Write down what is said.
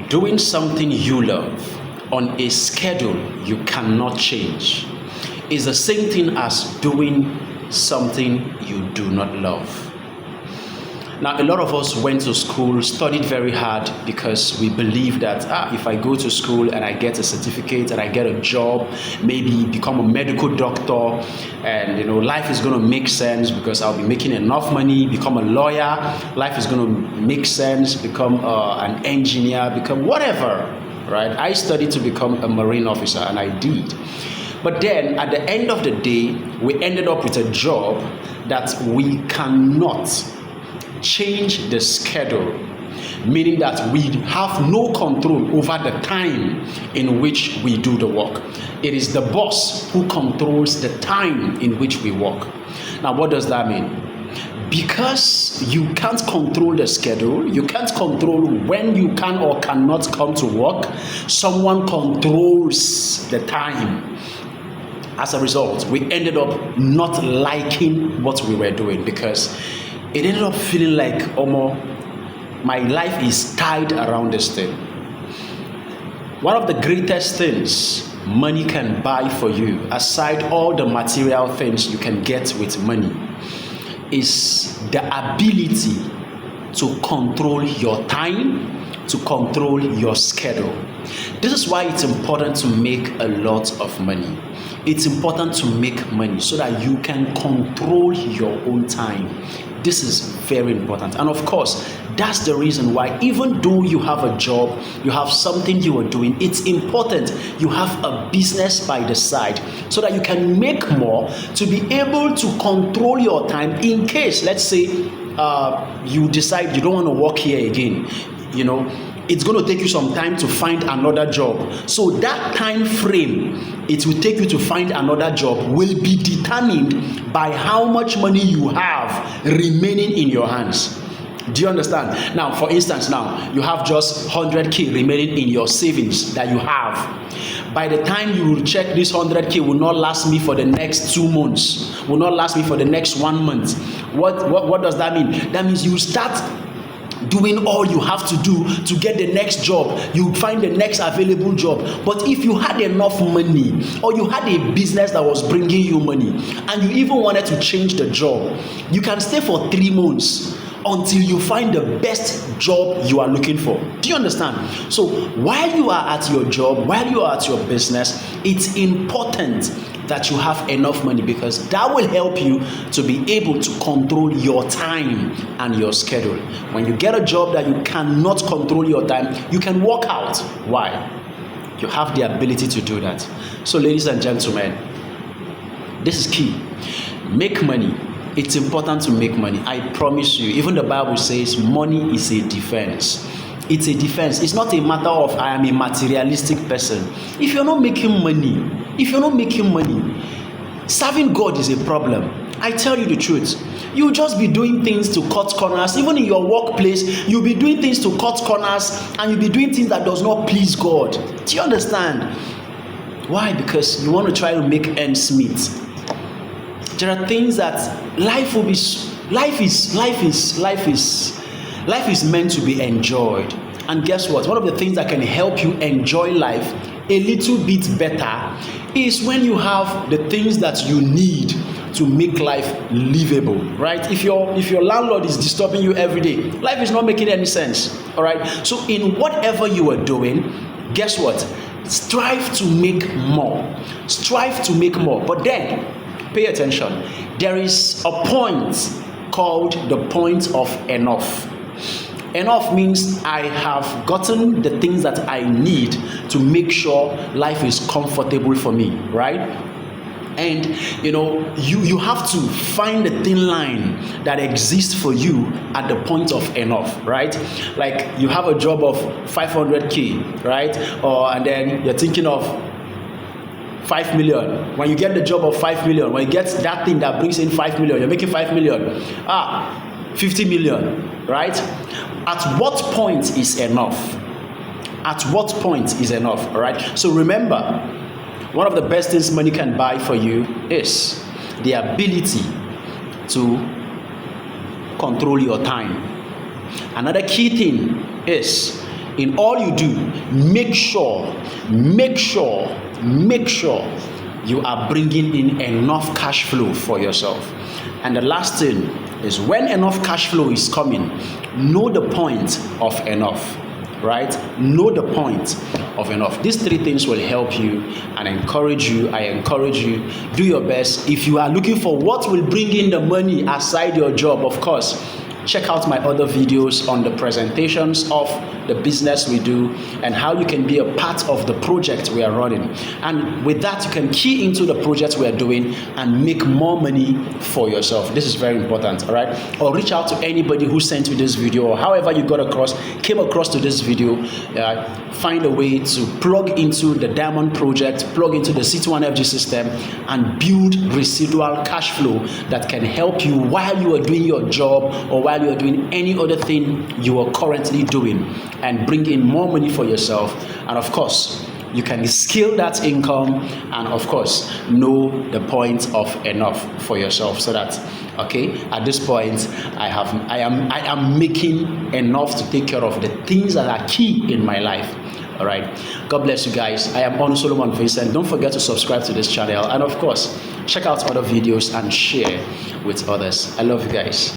Doing something you love on a schedule you cannot change is the same thing as doing something you do not love. Now, a lot of us went to school, studied very hard because we believe that if I go to school and I get a certificate and I get a job, maybe become a medical doctor, and life is going to make sense because I'll be making enough money, become a lawyer, life is going to make sense, become an engineer, become whatever, right? I studied to become a Marine officer, and I did. But then at the end of the day, we ended up with a job that we cannot change the schedule, meaning that we have no control over the time in which we do the work. It is the boss who controls the time in which we work. Now, what does that mean? Because you can't control the schedule, you can't control when you can or cannot come to work, someone controls the time. As a result, we ended up not liking what we were doing because it ended up feeling like, my life is tied around this thing. One of the greatest things money can buy for you, aside all the material things you can get with money, is the ability to control your time, to control your schedule. This is why it's important to make a lot of money. It's important to make money so that you can control your own time. This is very important. And of course, that's the reason why, even though you have a job, you have something you are doing, it's important you have a business by the side so that you can make more to be able to control your time in case, let's say, you decide you don't want to work here again. It's going to take you some time to find another job. So that time frame it will take you to find another job will be determined by how much money you have remaining in your hands. Do you understand? Now, for instance, you have just 100k remaining in your savings that you have. By the time you will check, this 100k will not last me for the next 2 months, will not last me for the next 1 month. What does that mean? That means you start doing all you have to do to get the next job. You find the next available job. But if you had enough money, or you had a business that was bringing you money, and you even wanted to change the job, you can stay for 3 months until you find the best job you are looking for. Do you understand? So while you are at your job, while you are at your business, it's important that you have enough money, because that will help you to be able to control your time and your schedule. When you get a job that you cannot control your time, you can walk out. Why? You have the ability to do that. So ladies and gentlemen, this is key. Make money. It's important to make money. I promise you, even the Bible says money is a defense. It's a defense. It's not a matter of I am a materialistic person. If you're not making money, serving God is a problem. I tell you the truth. You'll just be doing things to cut corners. Even in your workplace, you'll be doing things to cut corners, and you'll be doing things that does not please God. Do you understand? Why? Because you want to try to make ends meet. There are things that life is meant to be enjoyed. And guess what? One of the things that can help you enjoy life a little bit better is when you have the things that you need to make life livable, right? If your landlord is disturbing you every day, life is not making any sense. All right. So in whatever you are doing, guess what? Strive to make more. But then pay attention. There is a point called the point of enough. Enough means I have gotten the things that I need to make sure life is comfortable for me, right? And you have to find the thin line that exists for you at the point of enough, right? Like you have a job of 500k, right? And then you're thinking of 5 million. When you get the job of 5 million, when you get that thing that brings in 5 million, you're making 5 million. 50 million, right? At what point is enough? All right? So remember, one of the best things money can buy for you is the ability to control your time. Another key thing is in all you do, make sure you are bringing in enough cash flow for yourself. And the last thing is, when enough cash flow is coming, know the point of enough, right? Know the point of enough. These three things will help you and encourage you. I encourage you, do your best. If you are looking for what will bring in the money aside your job, of course, check out my other videos on the presentations of the business we do and how you can be a part of the project we are running. And with that, you can key into the project we are doing and make more money for yourself. This is very important, all right? Or reach out to anybody who sent you this video, or however you came across to this video. Find a way to plug into the Diamond Project, plug into the C21FG system, and build residual cash flow that can help you while you are doing your job or while you are doing any other thing you are currently doing, and bring in more money for yourself. And of course, you can scale that income, and of course, know the point of enough for yourself, so that, okay, at this point, I am making enough to take care of the things that are key in my life. All right, God bless you guys. I am Onu Solomon Vincent. Don't forget to subscribe to this channel, and of course, check out other videos and share with others. I love you guys.